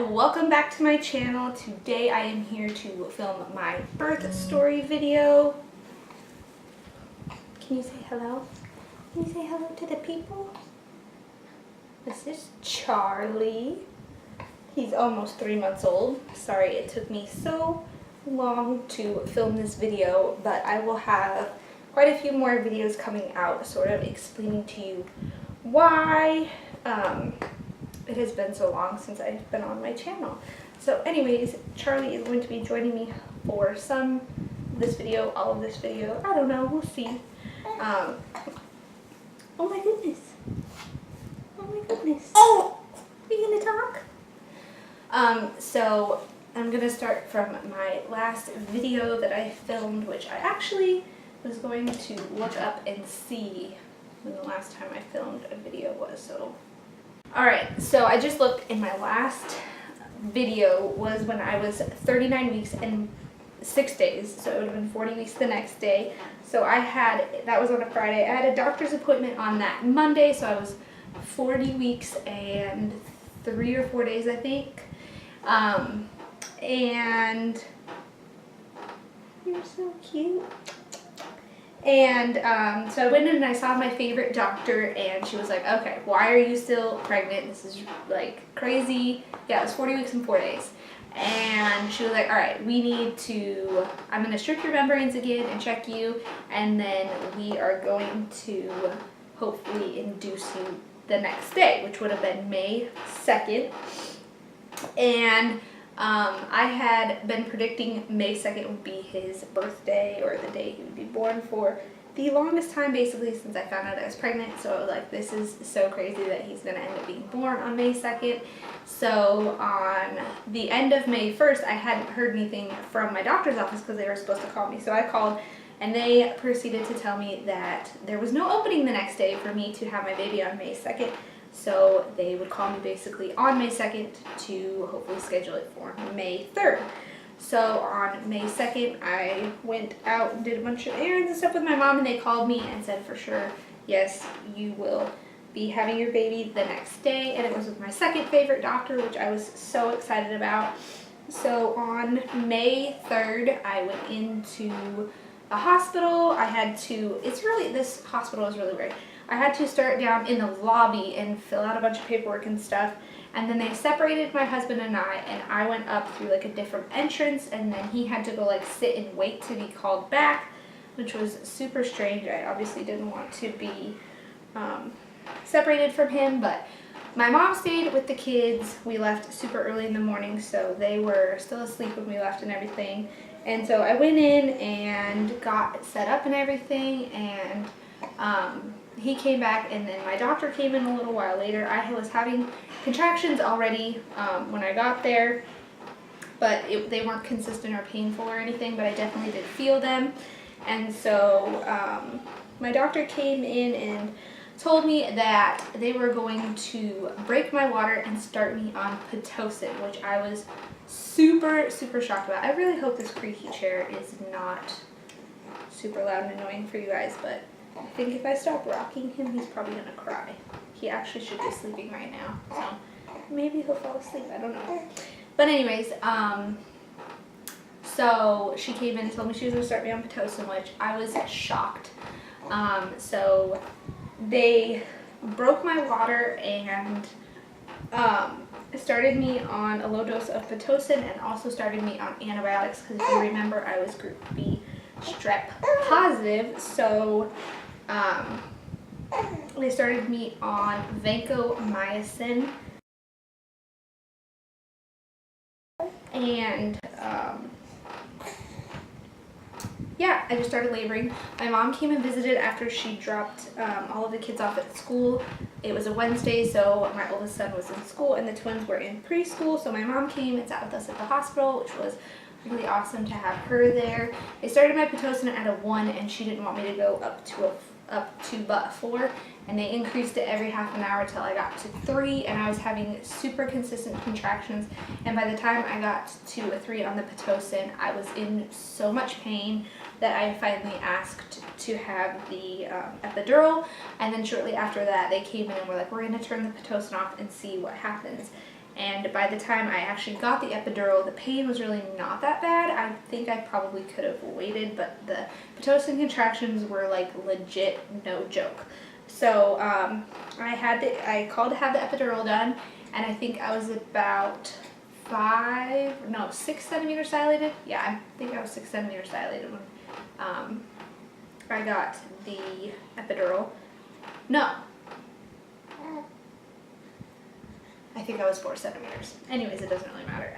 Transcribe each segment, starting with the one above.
welcome back to my channel. Today I am here to film my birth story video. Can you say hello? Can you say hello to the people? This is Charlie. He's almost 3 months old. Sorry it took me so long to film this video, but I will have quite a few more videos coming out sort of explaining to you why it has been so long since I've been on my channel. So anyways, Charlie is going to be joining me for some of this video, all of this video. I don't know, we'll see. Oh my goodness. Oh my goodness. Oh! Are you gonna talk? So I'm gonna start from my last video that I filmed, which I actually was going to look up and see when the last time I filmed a video was. So alright, so I just looked, and my last video was when I was 39 weeks and 6 days, so it would have been 40 weeks the next day. So that was on a Friday. I had a doctor's appointment on that Monday, so I was 40 weeks and 3 or 4 days, I think. And you're so cute. And so I went in and I saw my favorite doctor, and she was like, okay, why are you still pregnant? This is like crazy. Yeah, it was 40 weeks and 4 days. And she was like, all right, I'm going to strip your membranes again and check you, and then we are going to hopefully induce you the next day, which would have been May 2nd. And I had been predicting May 2nd would be his birthday, or the day he would be born, for the longest time, basically, since I found out I was pregnant. So I was like, this is so crazy that he's going to end up being born on May 2nd. So on the end of May 1st, I hadn't heard anything from my doctor's office because they were supposed to call me. So I called, and they proceeded to tell me that there was no opening the next day for me to have my baby on May 2nd. So they would call me basically on May 2nd to hopefully schedule it for May 3rd. So on May 2nd, I went out and did a bunch of errands and stuff with my mom, and they called me and said for sure, yes, you will be having your baby the next day. And it was with my second favorite doctor, which I was so excited about. So on May 3rd, I went into the hospital. This hospital is really weird. I had to start down in the lobby and fill out a bunch of paperwork and stuff, and then they separated my husband and I went up through like a different entrance, and then he had to go like sit and wait to be called back, which was super strange. I obviously didn't want to be separated from him, but my mom stayed with the kids. We left super early in the morning, so they were still asleep when we left and everything. And so I went in and got set up and everything, and he came back, and then my doctor came in a little while later. I was having contractions already when I got there, but they weren't consistent or painful or anything, but I definitely did feel them. And so my doctor came in and told me that they were going to break my water and start me on Pitocin, which I was super, super shocked about. I really hope this creaky chair is not super loud and annoying for you guys, but I think if I stop rocking him, he's probably going to cry. He actually should be sleeping right now, so maybe he'll fall asleep, I don't know. But anyways, so she came in and told me she was going to start me on Pitocin, which I was shocked. So they broke my water and started me on a low dose of Pitocin, and also started me on antibiotics, because if you remember, I was group B strep positive. So they started me on vancomycin, and yeah, I just started laboring. My mom came and visited after she dropped all of the kids off at school. It was a Wednesday, so my oldest son was in school and the twins were in preschool. So my mom came and sat with us at the hospital, which was really awesome to have her there. They started my Pitocin at a 1, and she didn't want me to go up to but 4, and they increased it every half an hour till I got to 3, and I was having super consistent contractions. And by the time I got to a 3 on the Pitocin, I was in so much pain that I finally asked to have the epidural. And then shortly after that, they came in and were like, we're going to turn the Pitocin off and see what happens. And by the time I actually got the epidural, the pain was really not that bad. I think I probably could have waited, but the Pitocin contractions were like legit no joke. So I called to have the epidural done, and I think I was about 6 centimeters dilated. Yeah, I think I was 6 centimeters dilated when I got the epidural. No. I think I was 4 centimeters. Anyways, it doesn't really matter.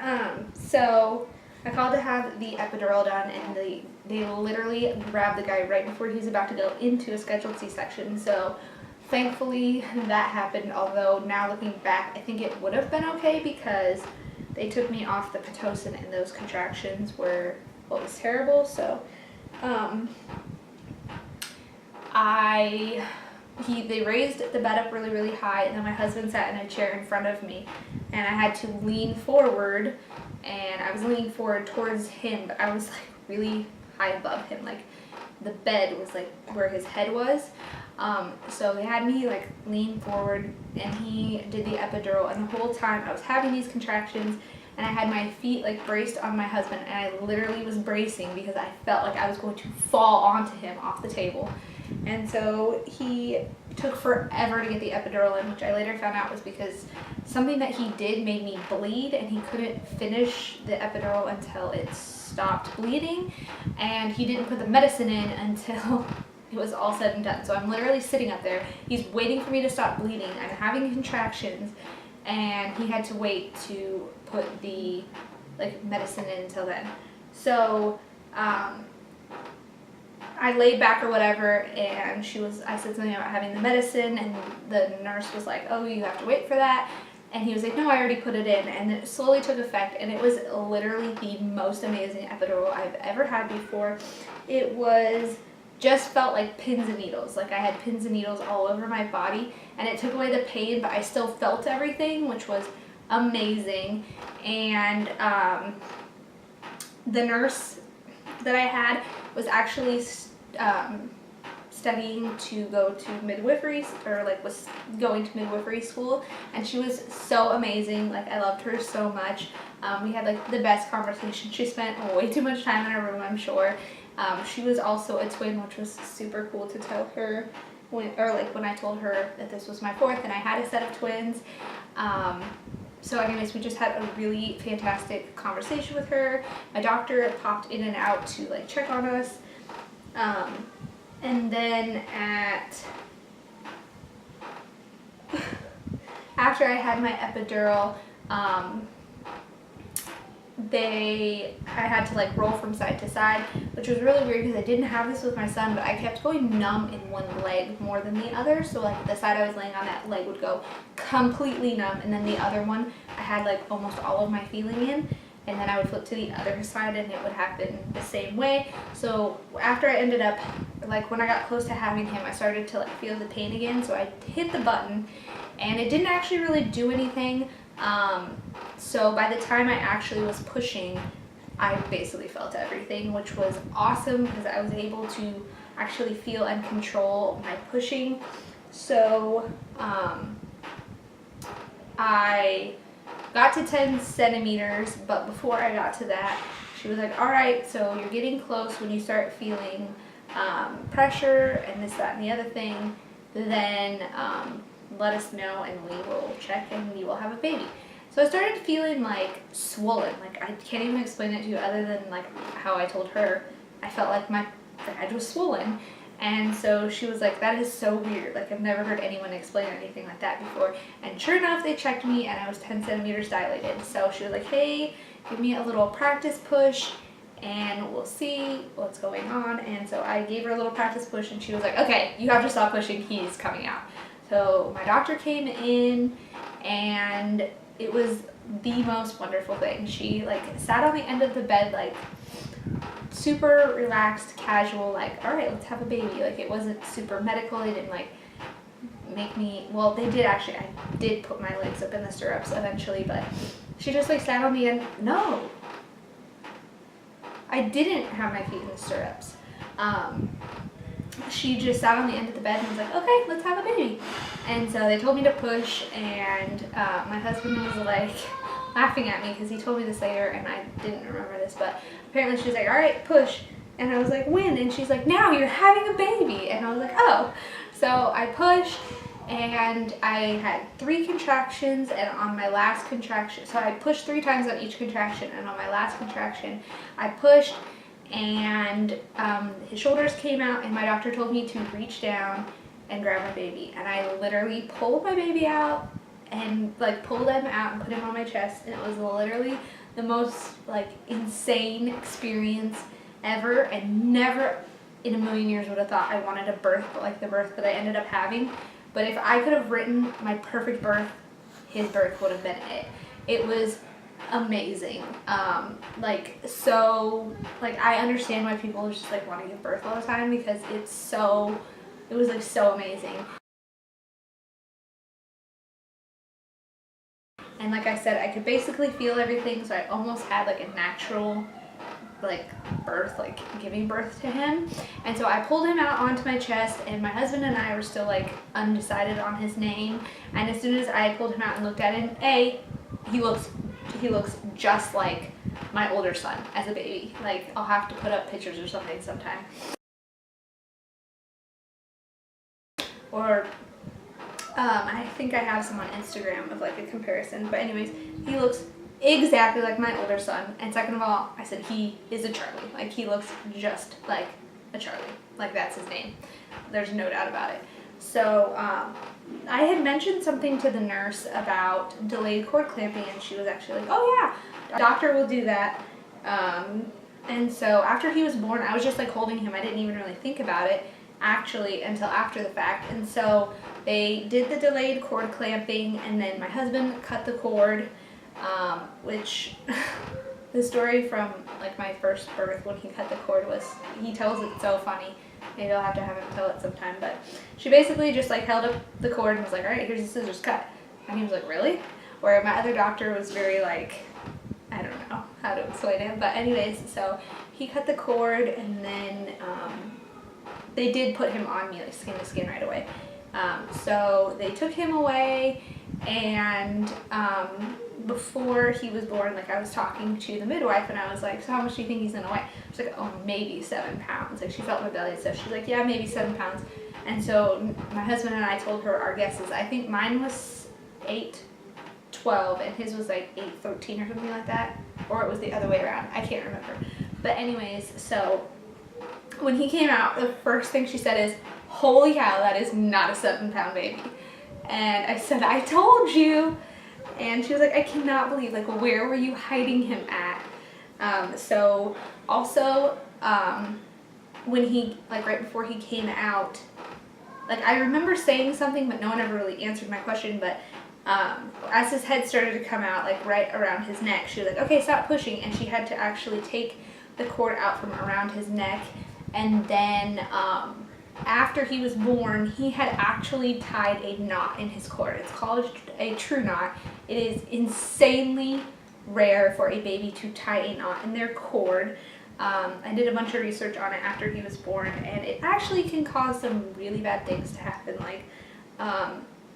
So I called to have the epidural done, and they literally grabbed the guy right before he was about to go into a scheduled C-section. So thankfully that happened, although now looking back, I think it would have been okay because they took me off the Pitocin and those contractions were what was terrible. So they raised the bed up really, really high, and then my husband sat in a chair in front of me, and I had to lean forward, and I was leaning forward towards him, but I was like really high above him, like the bed was like where his head was. So they had me like lean forward, and he did the epidural, and the whole time I was having these contractions, and I had my feet like braced on my husband, and I literally was bracing because I felt like I was going to fall onto him off the table. And so he took forever to get the epidural in, which I later found out was because something that he did made me bleed, and he couldn't finish the epidural until it stopped bleeding, and he didn't put the medicine in until it was all said and done. So I'm literally sitting up there, he's waiting for me to stop bleeding, I'm having contractions, and he had to wait to put the medicine in until then. So I laid back or whatever, and I said something about having the medicine, and the nurse was like, oh, you have to wait for that. And he was like, no, I already put it in. And it slowly took effect, and it was literally the most amazing epidural I've ever had before. It just felt like pins and needles. Like I had pins and needles all over my body, and it took away the pain, but I still felt everything, which was amazing. And the nurse that I had was actually studying to go to midwifery, was going to midwifery school, and she was so amazing. Like I loved her so much. We had like the best conversation. She spent way too much time in her room, I'm sure. She was also a twin, which was super cool to tell her when I told her that this was my fourth and I had a set of twins. So anyways, we just had a really fantastic conversation with her. My doctor popped in and out to like check on us. And then after I had my epidural, I had to like roll from side to side, which was really weird because I didn't have this with my son, but I kept going numb in one leg more than the other. So like the side I was laying on, that leg would go completely numb, and then the other one I had like almost all of my feeling in, and then I would flip to the other side and it would happen the same way. So after I ended up, like when I got close to having him, I started to like feel the pain again, so I hit the button and it didn't actually really do anything. So by the time I actually was pushing, I basically felt everything, which was awesome because I was able to actually feel and control my pushing. So I got to 10 centimeters, but before I got to that, she was like, all right, so you're getting close. When you start feeling pressure and this, that, and the other thing, then let us know and we will check and you will have a baby. So I started feeling like swollen. Like I can't even explain it to you other than like how I told her. I felt like my vag was swollen. And so she was like, that is so weird. Like I've never heard anyone explain anything like that before. And sure enough, they checked me and I was 10 centimeters dilated. So she was like, hey, give me a little practice push and we'll see what's going on. And so I gave her a little practice push and she was like, okay, you have to stop pushing, he's coming out. So my doctor came in and it was the most wonderful thing. She like sat on the end of the bed, like super relaxed, casual, like, all right, let's have a baby. Like it wasn't super medical. They didn't like make me, well, they did actually, I did put my legs up in the stirrups eventually, but she just like sat on the end. No, I didn't have my feet in the stirrups. she just sat on the end of the bed and was like, okay, let's have a baby. And so they told me to push, and my husband was like laughing at me because he told me this later and I didn't remember this, but apparently she was like, all right, push. And I was like, when? And she's like, now, you're having a baby. And I was like, oh. So I pushed, and I had 3 contractions, and on my last contraction, so I pushed 3 times on each contraction, and on my last contraction, I pushed, and his shoulders came out, and my doctor told me to reach down and grab my baby. And I literally pulled my baby out and like pulled him out and put him on my chest, and it was literally the most like insane experience ever, and never in a million years would have thought I wanted a birth like the birth that I ended up having. But if I could have written my perfect birth, his birth would have been it. It was amazing. Like I understand why people just like want to give birth all the time, because it was like so amazing. And like I said, I could basically feel everything, so I almost had like a natural like birth, like giving birth to him. And so I pulled him out onto my chest, and my husband and I were still like undecided on his name. And as soon as I pulled him out and looked at him, he looks just like my older son as a baby. Like, I'll have to put up pictures or something sometime. Or I think I have some on Instagram of like a comparison. But anyways, he looks exactly like my older son. And second of all, I said he is a Charlie. Like, he looks just like a Charlie. Like, that's his name. There's no doubt about it. So I had mentioned something to the nurse about delayed cord clamping, and she was actually like, oh yeah, doctor will do that. And so after he was born, I was just like holding him. I didn't even really think about it actually until after the fact. And so they did the delayed cord clamping, and then my husband cut the cord, which the story from like my first birth when he cut the cord was, he tells it so funny. Maybe I'll have to have him tell it sometime. But she basically just like held up the cord and was like, all right, here's the scissors, cut. And he was like, really? Where my other doctor was very like, I don't know how to explain it. But anyways, so he cut the cord, and then they did put him on me like skin to skin right away. So they took him away, and before he was born, like I was talking to the midwife, and I was like, so how much do you think he's gonna weigh? She's like, oh, maybe 7 pounds. Like, she felt my belly and stuff. She's like, yeah, maybe 7 pounds. And so my husband and I told her our guesses. I think mine was 8-12, and his was like 8-13 or something like that. Or it was the other way around. I can't remember. But anyways, so when he came out, the first thing she said is, holy cow, that is not a 7-pound baby. And I said, I told you. And she was like, I cannot believe, like, where were you hiding him at? So also, when he, like, right before he came out, like, I remember saying something, but no one ever really answered my question. But as his head started to come out, like, right around his neck, she was like, okay, stop pushing. And she had to actually take the cord out from around his neck. And then after he was born, he had actually tied a knot in his cord. It's called a true knot. It is insanely rare for a baby to tie a knot in their cord. I did a bunch of research on it after he was born, and it actually can cause some really bad things to happen, like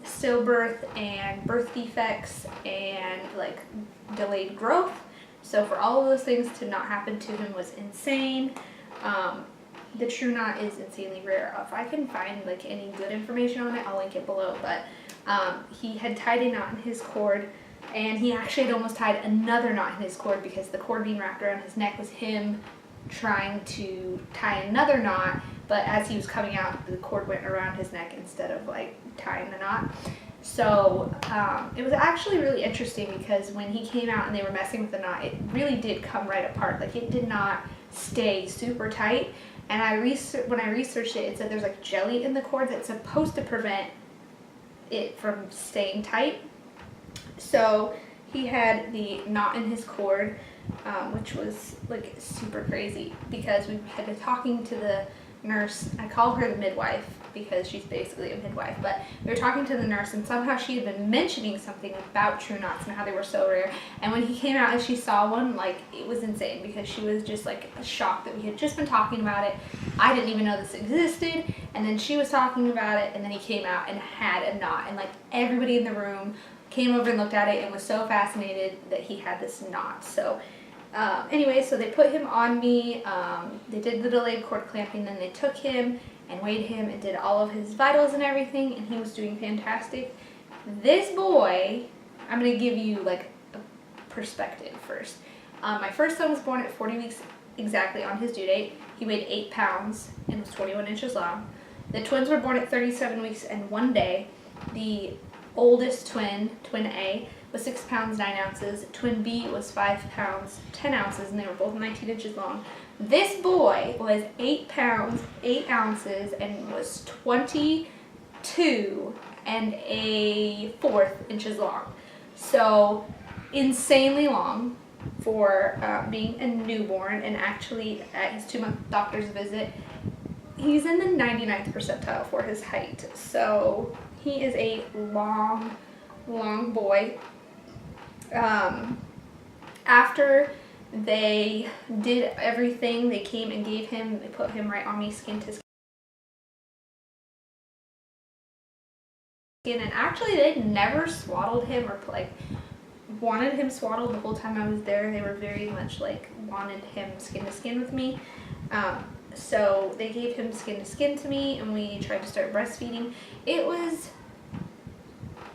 stillbirth and birth defects and like delayed growth. So for all of those things to not happen to him was insane. The true knot is insanely rare. If I can find like any good information on it, I'll link it below. But he had tied a knot in his cord, and he actually had almost tied another knot in his cord, because the cord being wrapped around his neck was him trying to tie another knot, but as he was coming out, the cord went around his neck instead of like tying the knot. So it was actually really interesting, because when he came out and they were messing with the knot, it really did come right apart. Like, it did not stay super tight. And when I researched it, it said there's like jelly in the cord that's supposed to prevent it from staying tight. So he had the knot in his cord, which was like super crazy, because we had been talking to the nurse, I call her the midwife because she's basically a midwife, but we were talking to the nurse and somehow she had been mentioning something about true knots and how they were so rare, and when he came out and she saw one, like, it was insane because she was just like shocked that we had just been talking about it. I didn't even know this existed, and then she was talking about it, and then he came out and had a knot, and like everybody in the room came over and looked at it and was so fascinated that he had this knot. So anyway, so they put him on me, they did the delayed cord clamping, then they took him and weighed him and did all of his vitals and everything, and he was doing fantastic. This boy, I'm going to give you like a perspective first. My first son was born at 40 weeks exactly on his due date. He weighed 8 pounds and was 21 inches long. The twins were born at 37 weeks and 1 day. The oldest twin, twin A, was 6 pounds 9 ounces. Twin B was 5 pounds 10 ounces, and they were both 19 inches long. This boy was 8 pounds 8 ounces and was 22 and a fourth inches long. So insanely long for being a newborn, and actually at his 2-month doctor's visit, he's in the 99th percentile for his height. So he is a long boy. After they did everything, they came and gave him, they put him right on me skin to skin, and actually they never swaddled him or like wanted him swaddled the whole time I was there. They were very much like wanted him skin to skin with me. So they gave him skin to skin to me, and we tried to start breastfeeding. It was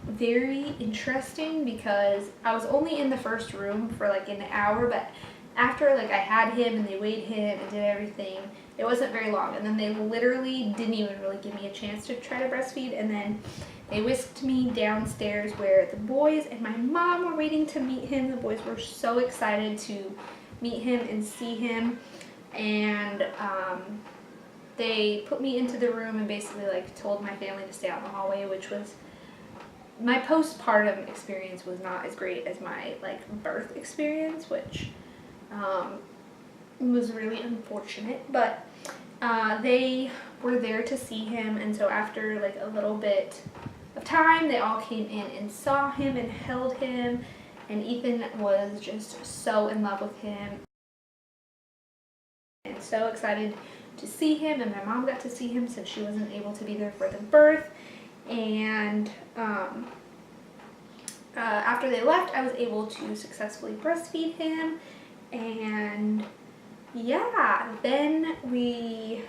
very interesting because I was only in the first room for like an hour, but after like I had him and they weighed him and did everything, it wasn't very long, and then they literally didn't even really give me a chance to try to breastfeed, and then they whisked me downstairs where the boys and my mom were waiting to meet him. The boys were so excited to meet him and see him, and they put me into the room and basically like told my family to stay out in the hallway, which was, my postpartum experience was not as great as my like birth experience, which was really unfortunate, but they were there to see him, and so after like a little bit of time, they all came in and saw him and held him, and Ethan was just so in love with him and so excited to see him, and my mom got to see him since she wasn't able to be there for the birth. And after they left, I was able to successfully breastfeed him, and yeah, then we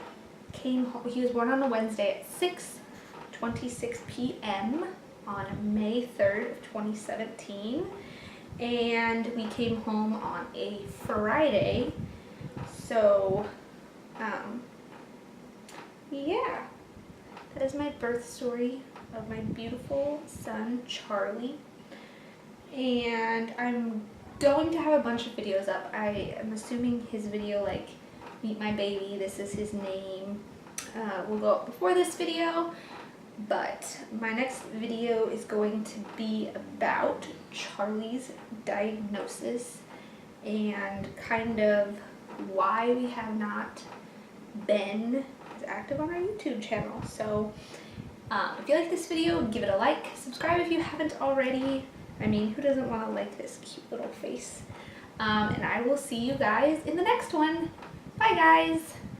came home. He was born on a Wednesday at 6:26 p.m. on May 3rd of 2017, and we came home on a Friday. So yeah, that is my birth story of my beautiful son, Charlie. And I'm going to have a bunch of videos up. I am assuming his video, like, meet my baby, this is his name, will go up before this video. But my next video is going to be about Charlie's diagnosis and kind of why we have not been as active on our YouTube channel. So if you like this video, give it a like, subscribe if you haven't already. I mean, who doesn't want to like this cute little face? And I will see you guys in the next one. Bye guys!